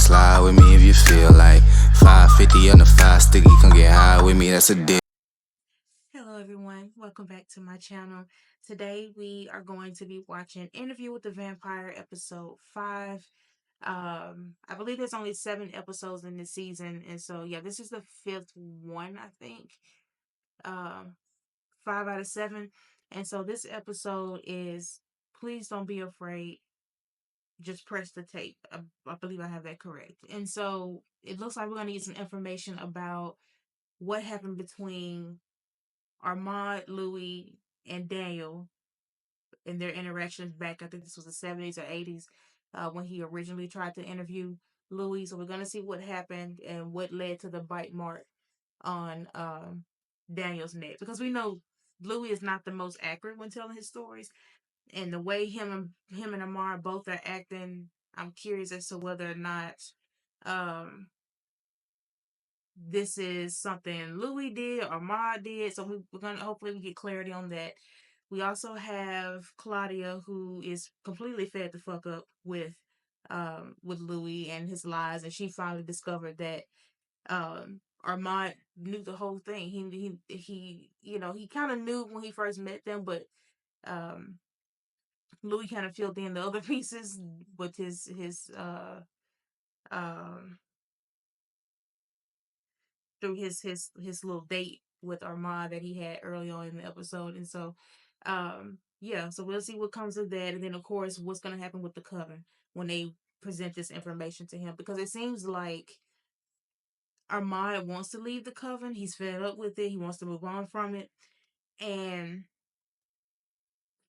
slide with me if you feel like 550 on the 5 sticky, come get high with me, that's a deal. Hello, everyone. Welcome back to my channel. Today, we are going to be watching Interview with the Vampire, episode 5. I believe there's only 7 episodes in this season, and so yeah, this is the 5th one, I think. Um, 5 out of 7. And so this episode is Please Don't Be Afraid. Just press the tape. I believe I have that correct. And so it looks like we're going to get some information about what happened between Armand, Louis, and Daniel in their interactions back. I think this was the 70s or 80s when he originally tried to interview Louis. So we're going to see what happened and what led to the bite mark on Daniel's neck. Because we know Louis is not the most accurate when telling his stories. And the way him and Amar both are acting, I'm curious as to whether or not um, this is something Louis did or Ma did. So we're gonna hopefully get clarity on that. We also have Claudia, who is completely fed the fuck up with Louis and his lies, and she finally discovered that Armand knew the whole thing. He he kind of knew when he first met them, but um Louis kind of filled in the other pieces with his um through his little date with Armand that he had early on in the episode. And so yeah, so we'll see what comes of that. And then of course what's gonna happen with the coven when they present this information to him. Because it seems like Armand wants to leave the coven. He's fed up with it. He wants to move on from it. And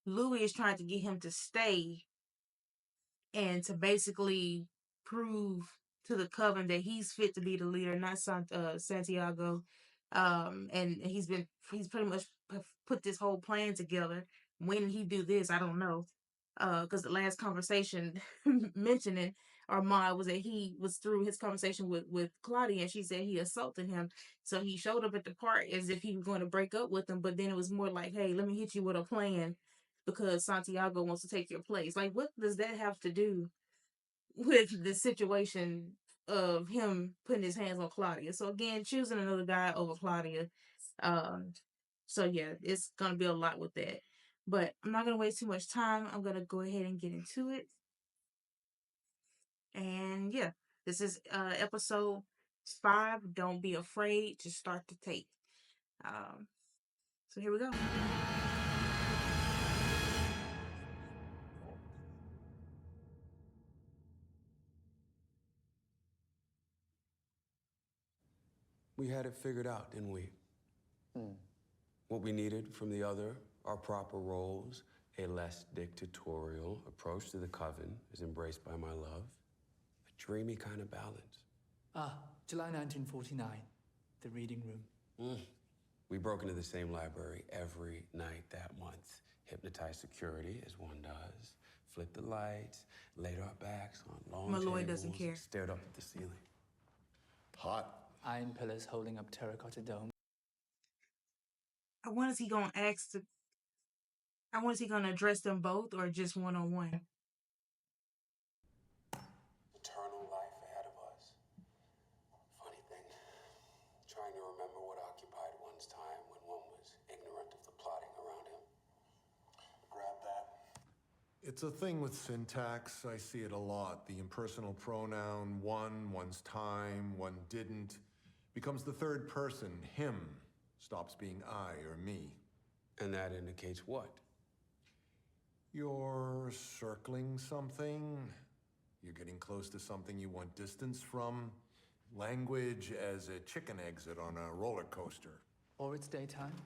Louis is trying to get him to stay and to basically prove to the coven that he's fit to be the leader, not Santiago. And he's pretty much put this whole plan together. When did he do this? I don't know. Because the last conversation mentioning Armand was that he was through his conversation with Claudia, and she said he assaulted him. So he showed up at the park as if he was going to break up with him, but then it was more like, hey, let me hit you with a plan because Santiago wants to take your place. Like, what does that have to do with the situation of him putting his hands on Claudia? So again, choosing another guy over Claudia. Um, so yeah, it's gonna be a lot with that. But I'm not gonna waste too much time. I'm gonna go ahead and get into it. And yeah, this is episode 5. Don't be afraid to start the tape. Um, so here we go. We had it figured out, didn't we? What we needed from the other, our proper roles, a less dictatorial approach to the coven is embraced by my love. A dreamy kind of balance. July 1949, the reading room. We broke into the same library every night that month. Hypnotized security, as one does. Flipped the lights, laid our backs on long Malloy tables, doesn't care. stared up at the ceiling. Hot. Iron pillars holding up terracotta domes. I wonder is he gonna ask to I wonder is he gonna address them both or just one on one? Eternal life ahead of us. Funny thing, trying to remember what occupied one's time when one was ignorant of the plotting around him. Grab that. It's a thing with syntax. I see it a lot. The impersonal pronoun, one, one's time, one didn't, becomes the third person, him, stops being I or me. And that indicates what? You're circling something. You're getting close to something you want distance from. Language as a chicken exit on a roller coaster. Or it's daytime,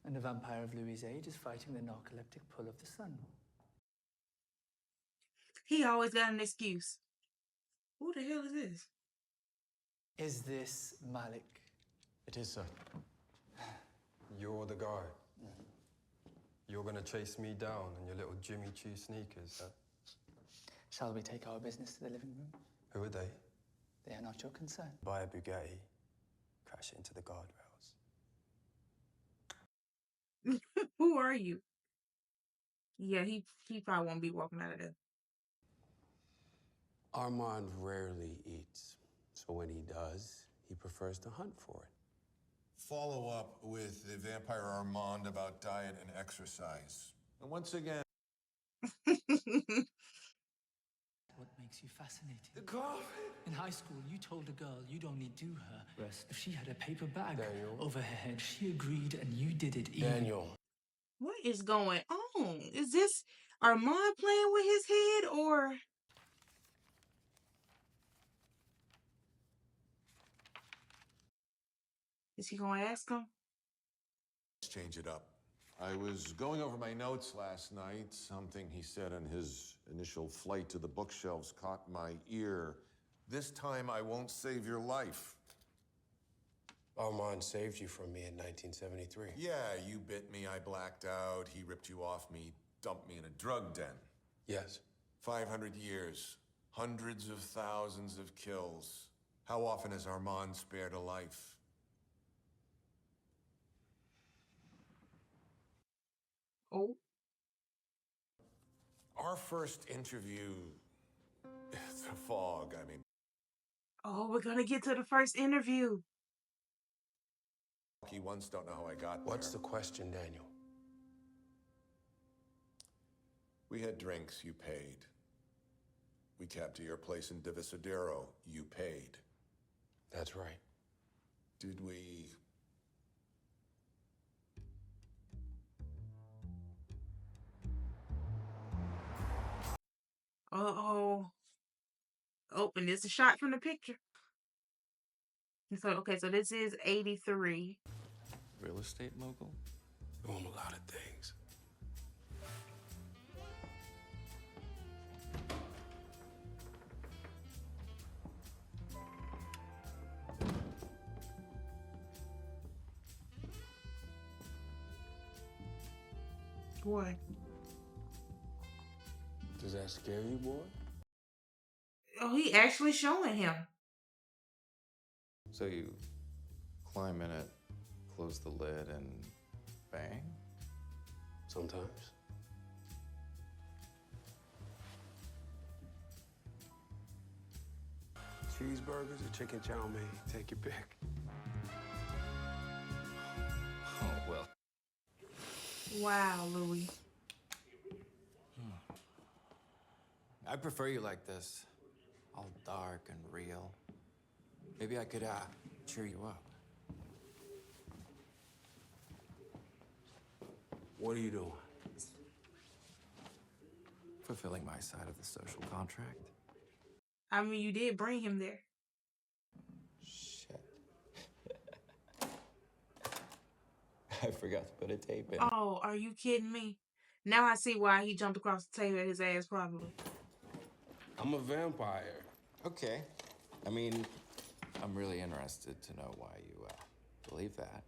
and the vampire of Louis' age is fighting the narcoleptic pull of the sun. He always got an excuse. Who the hell is this? Is this Malik? It is, sir. You're the guard. You're gonna chase me down in your little Jimmy Choo sneakers, huh? Shall we take our business to the living room? Who are they? They are not your concern. Buy a Bugatti, crash it into the guardrails. Who are you? Yeah, he probably won't be walking out of there. Armand rarely eats, so when he does, he prefers to hunt for it. Follow up with the vampire Armand about diet and exercise. And once again, What makes you fascinating? The cough. In high school, you told a girl you'd only do her if she had a paper bag over her head. She agreed, and you did it. Daniel. What is going on? Is this Armand playing with his head, or is he gonna ask him? let's change it up. I was going over my notes last night. Something he said on his initial flight to the bookshelves caught my ear. This time I won't save your life. Armand saved you from me in 1973. Yeah, you bit me, I blacked out. He ripped you off me, dumped me in a drug den. Yes. 500 years, hundreds of thousands of kills. How often has Armand spared a life? Oh, Our first interview, it's a fog. I mean, oh, we're gonna get to the first interview. you once don't know how I got What's there. the question, Daniel? We had drinks, you paid. We cabbed to your place in Divisadero, you paid. That's right. Did we... Uh-oh. Oh, and it's a shot from the picture. So, okay, so this is 83. Real estate mogul? You own a lot of things. Boy. Does that scare you, boy? Oh, he actually showing him. So you climb in it, close the lid, and bang? Sometimes. Cheeseburgers or chicken chow mein? Take your pick. Oh, well. Wow, Louis. I prefer you like this. All dark and real. Maybe I could, cheer you up. What are you doing? Fulfilling my side of the social contract. I mean, you did bring him there. Shit. I forgot to put a tape in. Oh, are you kidding me? Now I see why he jumped across the table at his ass, probably. I'm a vampire. Okay. I mean, I'm really interested to know why you, believe that.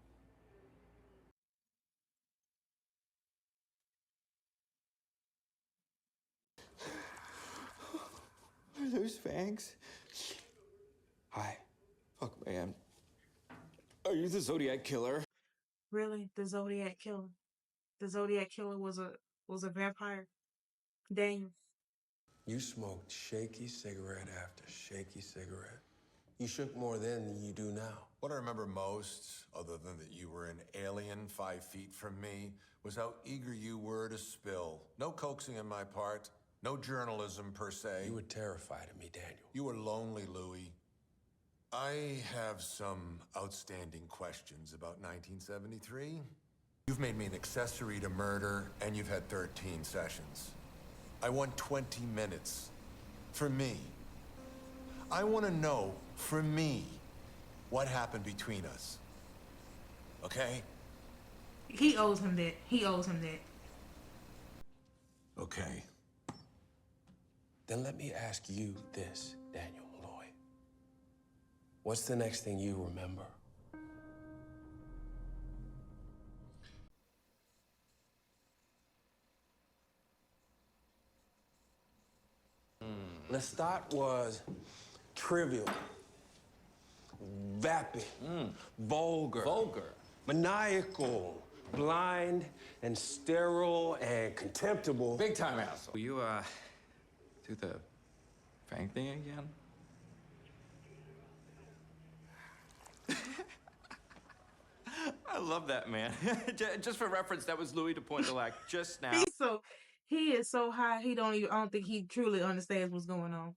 Are those fangs? Hi. Fuck, man. Are you the Zodiac Killer? Really? The Zodiac Killer? The Zodiac Killer was a vampire? Daniel. You smoked shaky cigarette after shaky cigarette. You shook more then than you do now. What I remember most, other than that you were an alien 5 feet from me, was how eager you were to spill. No coaxing on my part, no journalism per se. You were terrified of me, Daniel. You were lonely, Louis. I have some outstanding questions about 1973. You've made me an accessory to murder, and you've had 13 sessions. I want 20 minutes. For me. I want to know, for me, what happened between us. Okay? He owes him that. He owes him that. Okay. Then let me ask you this, Daniel Malloy. What's the next thing you remember? Lestat was trivial, vapid, vulgar, maniacal, blind and sterile and contemptible. Big time asshole. You, do the Fang thing again? I love that, man. Just for reference, that was Louis de Pointe-de-Lac just now. He is so high, I don't think he truly understands what's going on.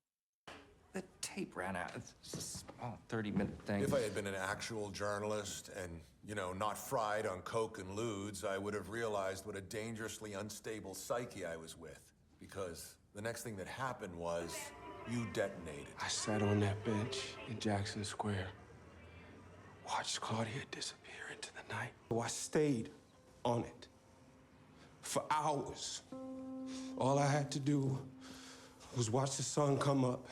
The tape ran out. It's just a small 30-minute thing. If I had been an actual journalist and, you know, not fried on coke and lewds, I would have realized what a dangerously unstable psyche I was with. Because the next thing that happened was you detonated. I sat on that bench in Jackson Square, watched Claudia disappear into the night. I stayed on it for hours. All I had to do was watch the sun come up,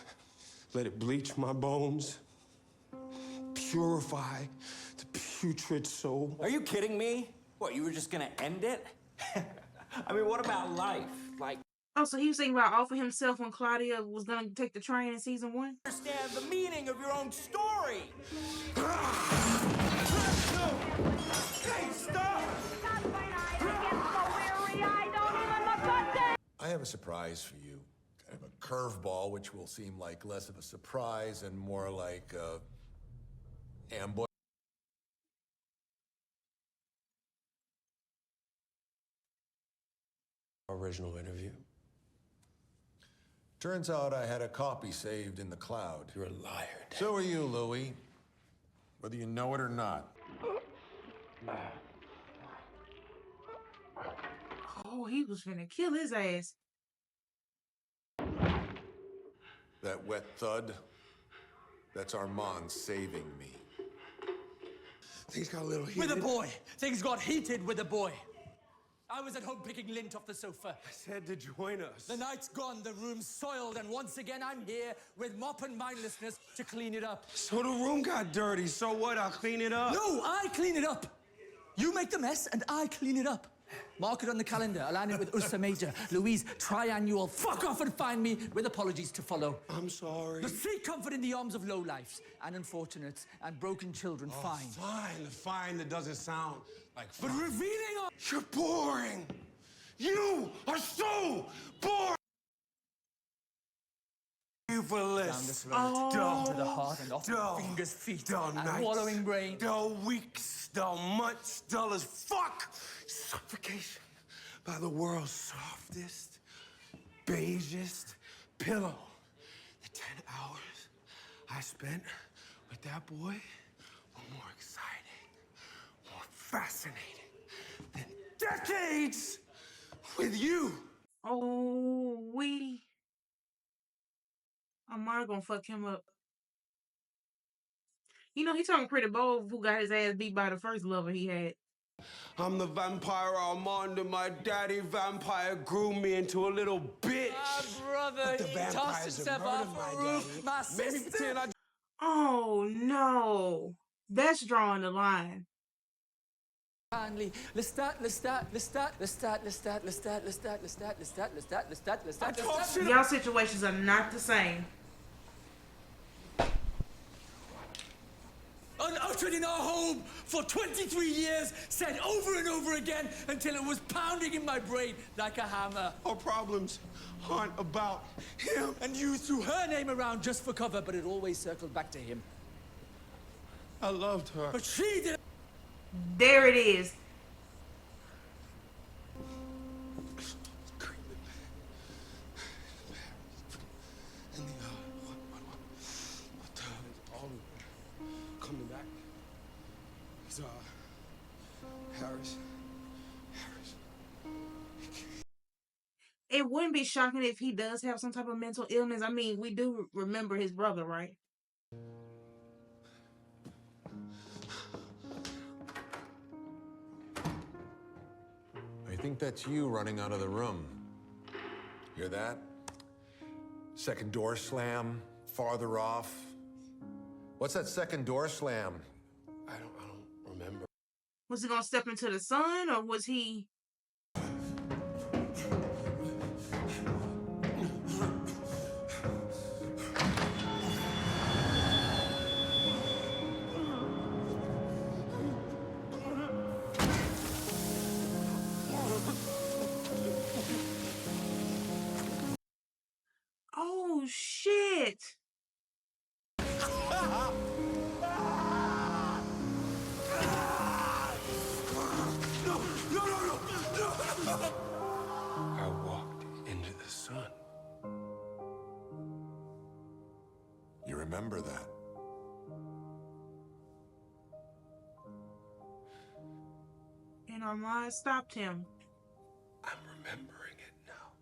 let it bleach my bones, purify the putrid soul. Are you kidding me? What, you were just gonna end it? I mean, what about life? Like, Oh, so he was thinking about offering himself when Claudia was gonna take the train in season 1? understand the meaning of your own story. Hey, stop! I have a surprise for you. Kind of a curveball, which will seem like less of a surprise and more like ambush. Original interview. Turns out I had a copy saved in the cloud. You're a liar, Dad. So are you, Louis. Whether you know it or not. Oh, he was finna kill his ass. That wet thud, that's Armand saving me. Things got a little heated. With a boy. Things got heated with a boy. I was at home picking lint off the sofa. I said to join us. The night's gone, the room's soiled, and once again I'm here with mop and mindlessness to clean it up. So the room got dirty. So what? I'll clean it up. No, I clean it up. You make the mess and I clean it up. Mark it on the calendar, align it with Ursa Major, Louise Triannual. Fuck off and find me with apologies to follow. I'm sorry. But seek comfort in the arms of lowlifes and unfortunates and broken children. Fine. Fine. The fine that doesn't sound like fine. But revealing our... You're boring. You are so boring. You for Down the less. throat, Dull. to the heart, and off Dull. fingers, feet, Dull and nights. wallowing brain. Dull weeks. Dull months. Dull as fuck. Suffocation by the world's softest, beigest pillow. The 10 hours I spent with that boy were more exciting, more fascinating than decades with you. Oh, Amar gonna fuck him up. You know, he talking pretty bold who got his ass beat by the first lover he had. I'm the vampire Armand, and my daddy vampire grew me into a little bitch. Brother, The he vampires tossed have himself murdered off my a roof. daddy. My Maybe sister. pretend I Oh no. That's drawing the line. Kindly, Lestat. Y'all situations are not the same. Unuttered in our home for 23 years, said over and over again until it was pounding in my brain like a hammer. Our problems aren't about him. And you threw her name around just for cover, but it always circled back to him. I loved her. But she did. There it is. And the all coming back. He's Harris. It wouldn't be shocking if he does have some type of mental illness. I mean, we do remember his brother, right? I think that's you running out of the room. Hear that? Second door slam, farther off. What's that second door slam? I don't remember. Was he gonna step into the sun, or was he? Oh shit. shit. I walked into the sun. You remember that? And Armand stopped him. I'm remembering it now.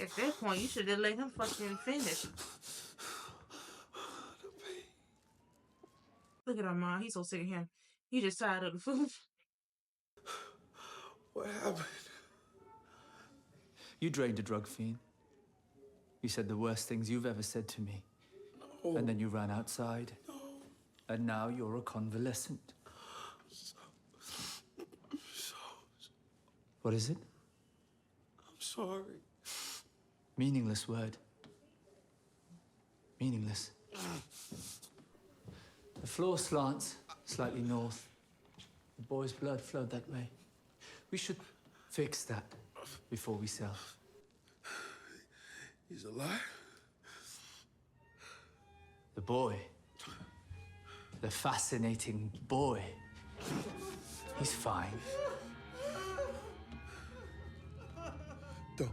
At that point, you should have let him fucking finish. Look at Armand. He's so sick of him. He just tired of the food. What happened? You drained a drug fiend. You said the worst things you've ever said to me. No. And then you ran outside. No. And now you're a convalescent. What is it? I'm sorry. Meaningless word. Meaningless. The floor slants slightly north. The boy's blood flowed that way. We should fix that before we sell. He's alive? The boy. The fascinating boy. He's fine. Don't.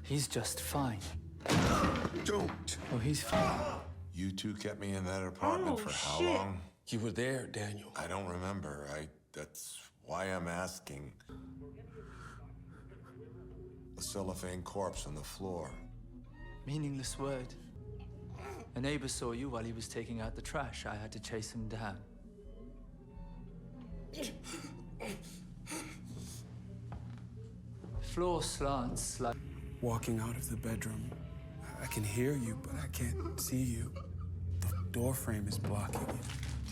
He's just fine. Don't. Oh, he's fine. You two kept me in that apartment Oh, for how shit. long? You were there, Daniel. I don't remember. That's why I'm asking. A cellophane corpse on the floor. Meaningless word. A neighbor saw you while he was taking out the trash. I had to chase him down. Floor slants like... Walking out of the bedroom, I can hear you, but I can't see you. The door frame is blocking you.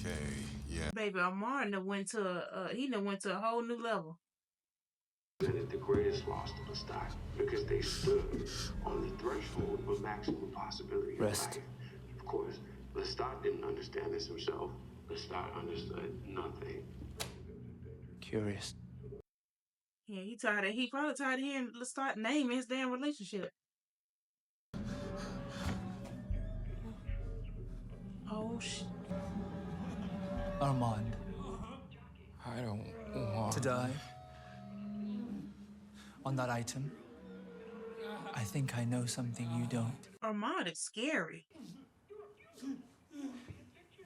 Okay, yeah. Baby, Armand done went to a whole new level. Presented the greatest loss to Lestat because they stood on the threshold of maximum possibility of Rest. life. Of course, Lestat didn't understand this himself. Lestat understood nothing. Curious. Yeah, he probably tired of hearing Lestat name his damn relationship. Oh shit. Armand. I don't want To die. On that item. I think I know something you don't. Armand is scary.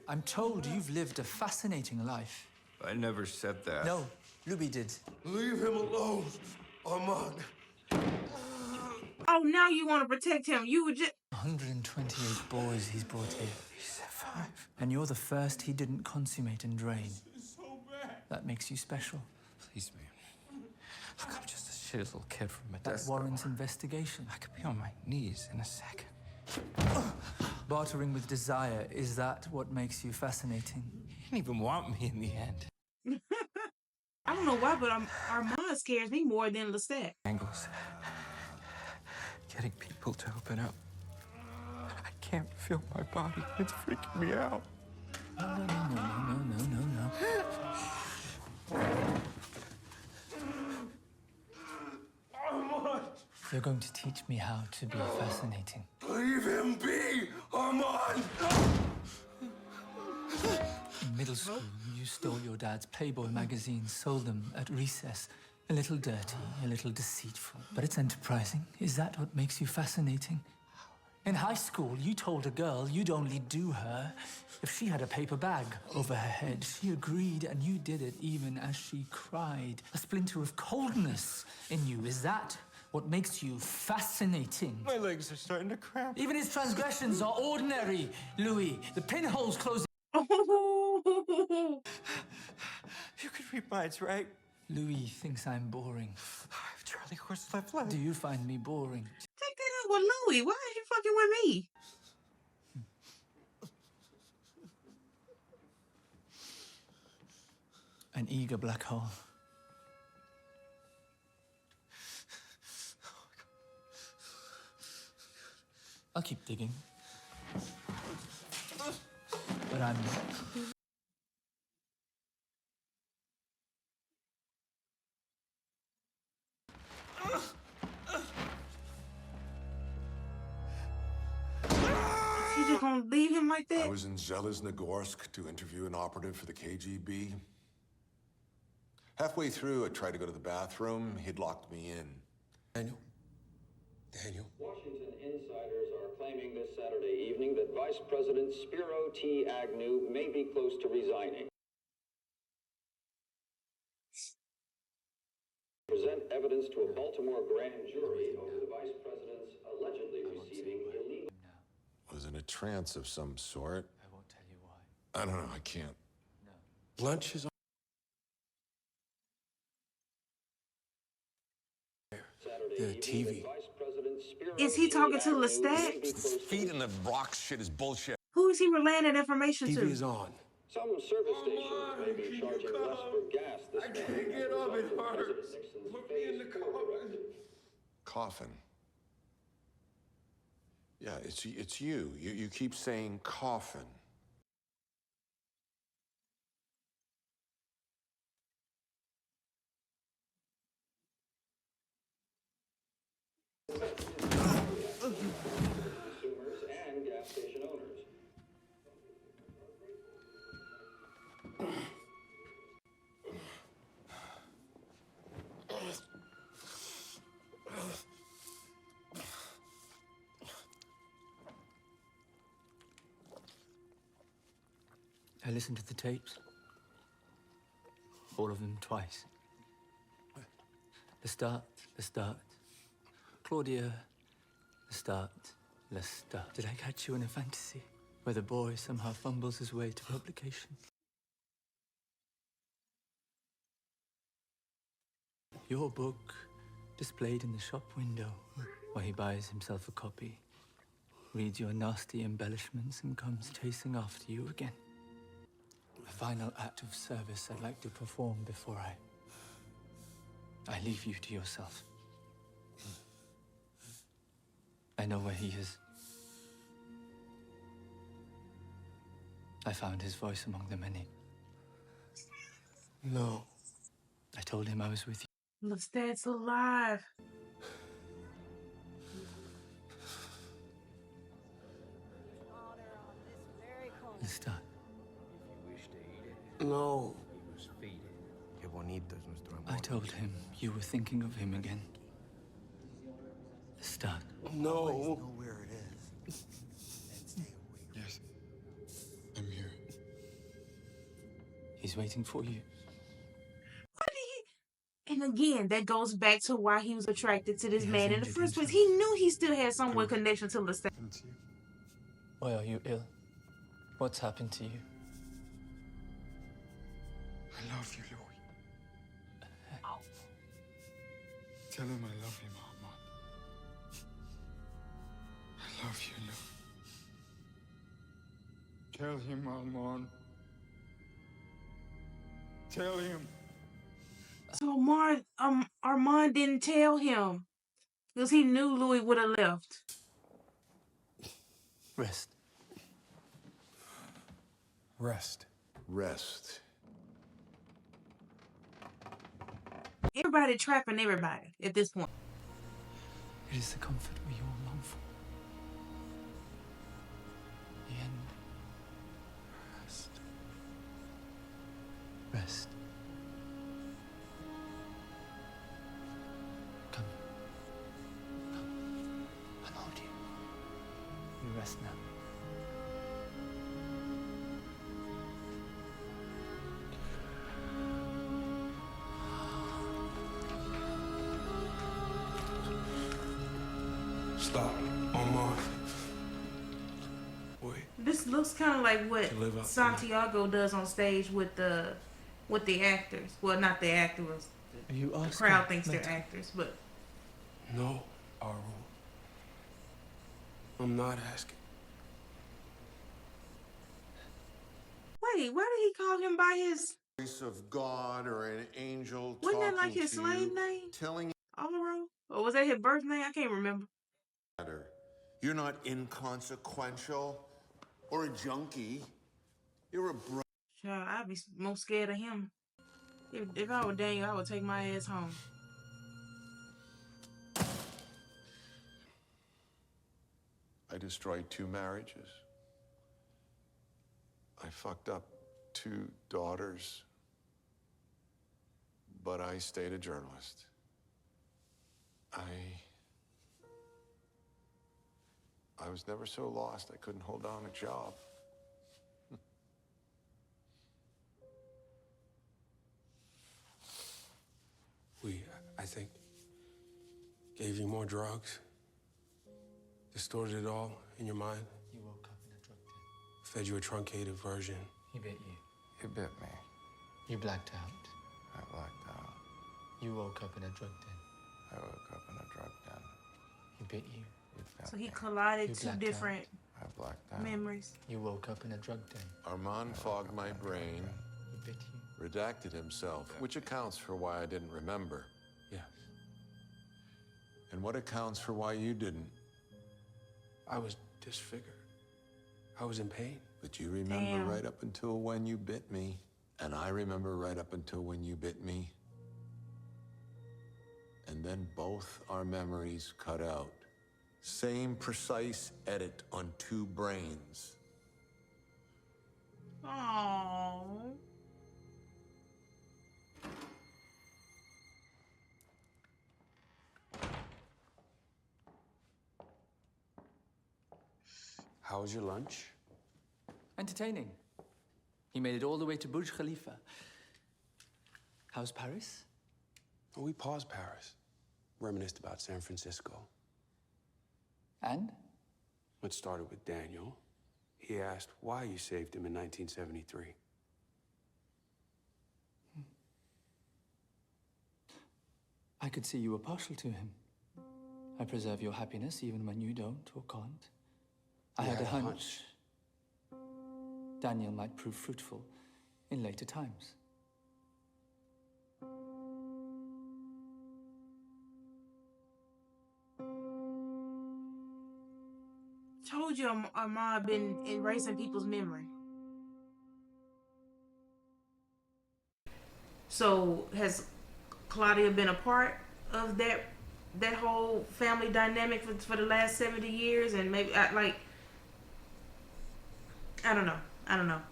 I'm told you've lived a fascinating life. I never said that. No, Louis did. Leave him alone, Armand. Oh, now you want to protect him. You would just... 128 boys he's brought here. He said 5. And you're the first he didn't consummate and drain. That makes you special. Please, man. Look, I'm just a shitty little kid from That's Modesto. Warren's investigation. I could be on my knees in a second. Bartering with desire, is that what makes you fascinating? You didn't even want me in the end. I don't know why, but Armand scares me more than Lestat. Angles. Getting people to open up. I can't feel my body. It's freaking me out. No. You're going to teach me how to be fascinating. Leave him be, Armand! In middle school, you stole your dad's Playboy magazines, sold them at recess. A little dirty, a little deceitful, but it's enterprising. Is that what makes you fascinating? In high school, you told a girl you'd only do her if she had a paper bag over her head. She agreed, and you did it even as she cried. A splinter of coldness in you. Is that what makes you fascinating? My legs are starting to cramp. Even his transgressions are ordinary, Louis. The pinholes closing. Oh, You could read minds, right? Louis thinks I'm boring. I have Charlie Horse left. Do you find me boring? take that up with Louis. Why are you fucking with me? An eager black hole. I'll keep digging. But I'm not. just gonna leave him like I that? was in Zheleznogorsk to interview an operative for the KGB. Halfway through, I tried to go to the bathroom. He'd locked me in. Daniel? Daniel? Washington insiders are claiming this Saturday evening that Vice President Spiro T. Agnew may be close to resigning. Present evidence to a Baltimore grand jury over the vice president's allegedly receiving illegal. Was in a trance of some sort. I won't tell you why. I don't know, I can't. Lunch is on. Saturday The evening, TV. that Vice President Spiro Is he T. talking to Agnew Lestat? may be close to Feet in the box shit is bullshit. Who is he relaying that information TV to? is on. Some service stations may be charging less for gas this morning. can't get up, it hurts. Nixon's Put me in the Phase 4 coffin. directive. Coffin. Yeah, it's you. You keep saying coffin. Consumers and gas station owners. I listened to the tapes. All of them twice. The start. Claudia, the start, Did I catch you in a fantasy where the boy somehow fumbles his way to publication? Your book displayed in the shop window while he buys himself a copy, reads your nasty embellishments and comes chasing after you again. A final act of service I'd like to perform before I leave you to yourself. I know where he is. I found his voice among the many. No. I told him I was with you. Lestat's alive. Lestat, No. Qué bonito es nuestro amor. I told him you were thinking of him again. Lestat, No. Where it is. Yes. I'm here. he's waiting for you. Why did he? And again, that goes back to why he was attracted to this He has man in the injured first place. himself. He knew he still had somewhat connection to Lestat. Why are you ill? What's happened to you? I love you, Louis. Tell him I love him, Armand. I love you, Louis. Tell him, Armand. Tell him. So Armand didn't tell him because he knew Louis would have left. Rest. Rest. Rest. Everybody trapping everybody at this point. It is the comfort we all long for. The end. Rest. Rest. Come. I'll hold you. You rest now. Stop. Armand. Wait. This looks kind of like what To live up to Santiago does on stage with the actors. Well, not the actors. Are you The asking? crowd thinks they're Meta? actors, but No, Aru. I'm not asking. wait, why did he call him by his? Voice of God or an angel Wasn't that like talking his to slave you, name? telling Amaro? Or was that his birth name? I can't remember. matter. You're not inconsequential or a junkie. You're a bro. Child, I'd be more scared of him. If I were Daniel, I would take my ass home. I destroyed 2 marriages. I fucked up 2 daughters, but I stayed a journalist. I was never so lost I couldn't hold down a job. We, I think, gave you more drugs, distorted it all in your mind, You woke up in a drug den. fed you a truncated version. He bit you. You bit me. You blacked out. I blacked out. You woke up in a drug den. I woke up in a drug den. He bit you. You bit So he me. collided You 2 blacked different I blacked out. memories. You woke up in a drug den. Armand fogged my brain, He bit you. redacted himself, which accounts for why I didn't remember. Yes. And what accounts for why you didn't? I was disfigured. I was in pain. But you remember Damn. right up until when you bit me. And I remember right up until when you bit me. And then both our memories cut out. Same precise edit on 2 brains. Aww. How was your lunch? Entertaining. He made it all the way to Burj Khalifa. How's Paris? Oh, we paused Paris. Reminisced about San Francisco. And? It started with Daniel. He asked why you saved him in 1973. I could see you were partial to him. I preserve your happiness even when you don't or can't. I You had a had a hunch. Daniel might prove fruitful in later times. Told you Armand been erasing people's memory. So has Claudia been a part of that whole family dynamic for the last 70 years? And maybe I don't know.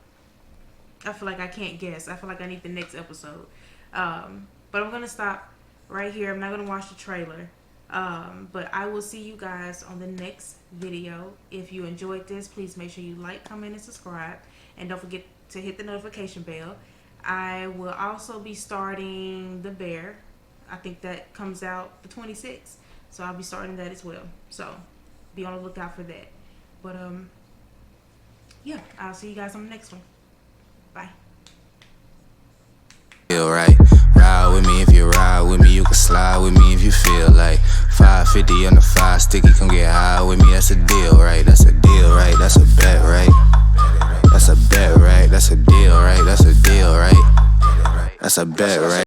I feel like I can't guess. I feel like I need the next episode. But I'm gonna stop right here. I'm not gonna watch the trailer. But I will see you guys on the next video. If you enjoyed this, please make sure you like, comment, and subscribe. And don't forget to hit the notification bell. I will also be starting The Bear. I think that comes out the 26th. So I'll be starting that as well. So be on the lookout for that. But yeah, I'll see you guys on the next one. Bye. Feel right. Ride with me if you ride with me. You can slide with me if you feel like 550 on the 5 sticky. Come get high with me. That's a deal, right? That's a deal, right? That's a bet, right? That's a bet, right? That's a deal, right? That's a deal, right? That's a bet, right?